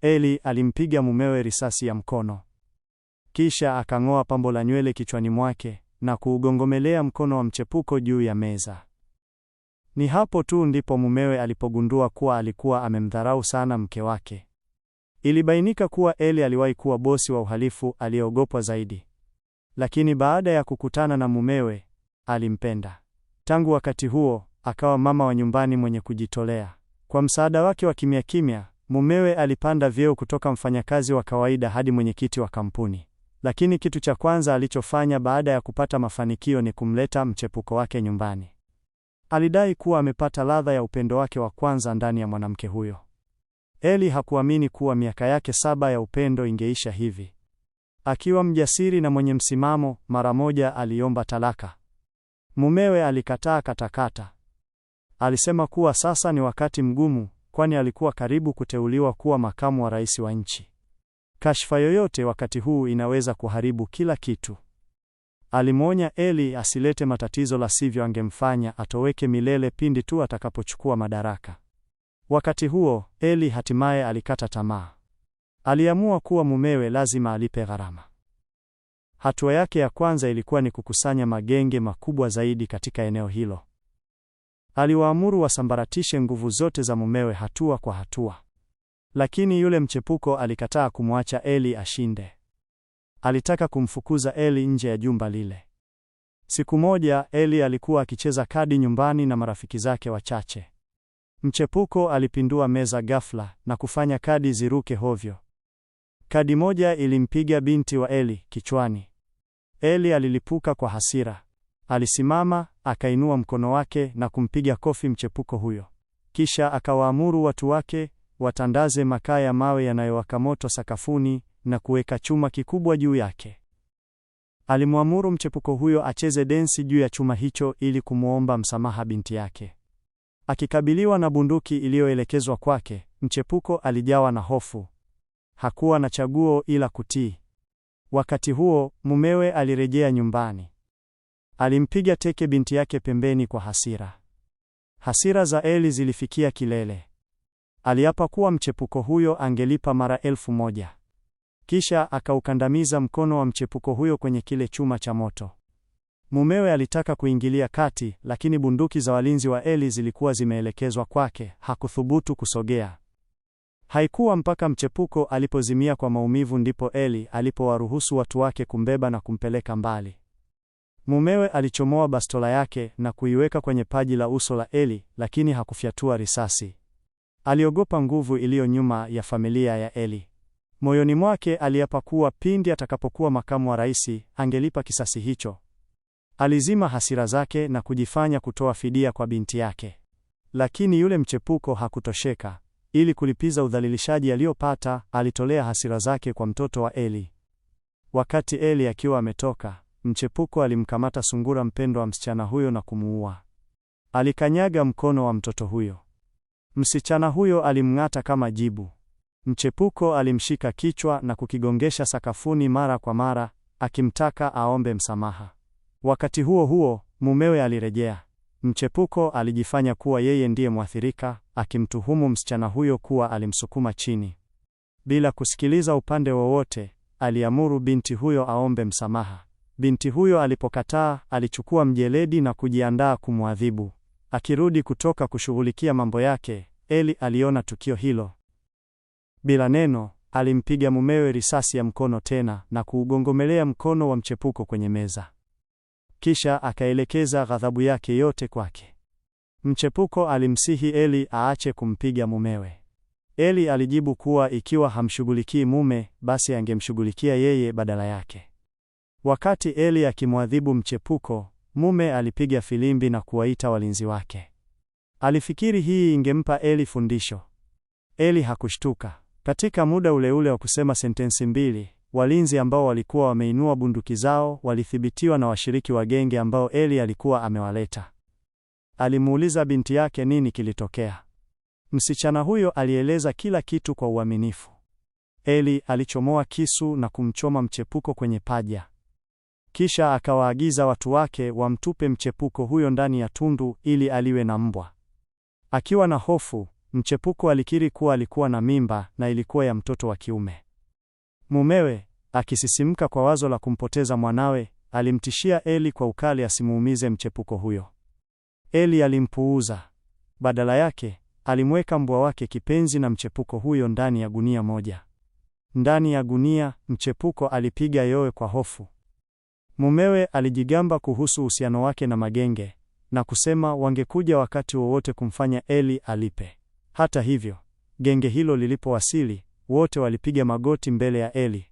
Eli alimpiga mumewe risasi ya mkono. Kisha akang'oa pambo la nywele kichwani mwake na kuugongomelea mkono wa mchepuko juu ya meza. Ni hapo tu ndipo mumewe alipogundua kuwa alikuwa amemdharau sana mke wake. Ilibainika kuwa Eli aliwahi kuwa bosi wa uhalifu aliyeogopwa zaidi. Lakini baada ya kukutana na mumewe, alimpenda. Tangu wakati huo, akawa mama wa nyumbani mwenye kujitolea. Kwa msaada wake wa kimya kimya, mumewe alipanda vyeo kutoka mfanyakazi wa kawaida hadi mwenyekiti wa kampuni. Lakini kitu cha kwanza alichofanya baada ya kupata mafanikio ni kumleta mchepuko wake nyumbani. Alidai kuwa amepata ladha ya upendo wake wa kwanza ndani ya mwanamke huyo. Eli hakuamini kuwa miaka yake 7 ya upendo ingeisha hivi. Akiwa mjasiri na mwenye msimamo, mara moja aliomba talaka. Mumewe alikataa katakata. Alisema kuwa sasa ni wakati mgumu, kwani alikuwa karibu kuteuliwa kuwa makamu wa rais wa nchi. Kashfa yoyote wakati huu inaweza kuharibu kila kitu. Alimwonya Eli asilete matatizo, la sivyo angemfanya atoweke milele pindi tu atakapochukua madaraka. Wakati huo, Eli hatimaye alikata tamaa. Aliamua kuwa mumewe lazima alipe gharama. Hatua yake ya kwanza ilikuwa ni kukusanya magenge makubwa zaidi katika eneo hilo. Aliwaamuru wasambaratishe nguvu zote za mumewe hatua kwa hatua. Lakini yule mchepuko alikataa kumwacha Eli ashinde. Alitaka kumfukuza Eli nje ya jumba lile. Siku moja, Eli alikuwa akicheza kadi nyumbani na marafiki zake wachache. Mchepuko alipindua meza ghafla na kufanya kadi ziruke hovyo. Kadi moja ilimpiga binti wa Eli kichwani. Eli alilipuka kwa hasira. Alisimama, akainua mkono wake na kumpiga kofi mchepuko huyo. Kisha akawaamuru watu wake watandaze makaa ya mawe yanayowaka moto sakafuni na kuweka chuma kikubwa juu yake. Alimwamuru mchepuko huyo acheze densi juu ya chuma hicho ili kumuomba msamaha binti yake. Akikabiliwa na bunduki iliyoelekezwa kwake, mchepuko alijawa na hofu. Hakuwa na chaguo ila kutii. Wakati huo, mumewe alirejea nyumbani. Alimpiga teke binti yake pembeni kwa hasira. Hasira za Eli zilifikia kilele. Aliapa kuwa mchepuko huyo angelipa mara 1000. Kisha akaukandamiza mkono wa mchepuko huyo kwenye kile chuma cha moto. Mumewe alitaka kuingilia kati, lakini bunduki za walinzi wa Eli zilikuwa zimeelekezwa kwake. Hakuthubutu kusogea. Haikuwa mpaka mchepuko alipozimia kwa maumivu ndipo Eli alipowaruhusu watu wake kumbeba na kumpeleka mbali. Mumewe alichomoa bastola yake na kuiweka kwenye paji la uso la Eli, lakini hakufyatua risasi. Aliogopa nguvu iliyo nyuma ya familia ya Eli. Moyoni mwake aliapa kuwa pindi atakapokuwa makamu wa rais, angelipa kisasi hicho. Alizima hasira zake na kujifanya kutoa fidia kwa binti yake. Lakini yule mchepuko hakutosheka. Ili kulipiza udhalilishaji aliyopata, alitolea hasira zake kwa mtoto wa Eli. Wakati Eli akiwa ametoka, mchepuko alimkamata sungura mpendwa wa msichana huyo na kumuua. Alikanyaga mkono wa mtoto huyo. Msichana huyo alimng'ata kama jibu. Mchepuko alimshika kichwa na kukigongesha sakafuni mara kwa mara, akimtaka aombe msamaha. Wakati huo huo, mumewe alirejea. Mchepuko alijifanya kuwa yeye ndiye mwathirika, akimtuhumu msichana huyo kuwa alimsukuma chini. Bila kusikiliza upande wowote, aliamuru binti huyo aombe msamaha. Binti huyo alipokataa, alichukua mjeledi na kujiandaa kumwadhibu. Akirudi kutoka kushughulikia mambo yake, Eli aliona tukio hilo. Bila neno, alimpiga mumewe risasi ya mkono tena na kuugongomelea mkono wa mchepuko kwenye meza. Kisha akaelekeza ghadhabu yake yote kwake. Mchepuko alimsihi Eli aache kumpiga mumewe. Eli alijibu kuwa ikiwa hamshughulikii mume, basi angemshughulikia yeye badala yake. Wakati Eli akimwadhibu mchepuko, mume alipiga filimbi na kuwaita walinzi wake. Alifikiri hii ingempa Eli fundisho. Eli hakushtuka. Katika muda ule ule wa kusema sentensi mbili, walinzi ambao walikuwa wameinua bunduki zao walithibitiwa na washiriki wa genge ambao Eli alikuwa amewaleta. Alimuuliza binti yake nini kilitokea. Msichana huyo alieleza kila kitu kwa uaminifu. Eli alichomoa kisu na kumchoma mchepuko kwenye paja. Kisha akawaagiza watu wake wamtupe mchepuko huyo ndani ya tundu ili aliwe na mbwa. Akiwa na hofu, Mchepuko alikiri kuwa alikuwa na mimba na ilikuwa ya mtoto wa kiume. Mumewe, akisisimka kwa wazo la kumpoteza mwanawe, alimtishia Eli kwa ukali asimuumize mchepuko huyo. Eli alimpuuza. Badala yake, alimweka mbwa wake kipenzi na mchepuko huyo ndani ya gunia moja. Ndani ya gunia, mchepuko alipiga yowe kwa hofu. Mumewe alijigamba kuhusu uhusiano wake na magenge na kusema wangekuja wakati wowote kumfanya Eli alipe. Hata hivyo, genge hilo lilipowasili, wote walipiga magoti mbele ya Eli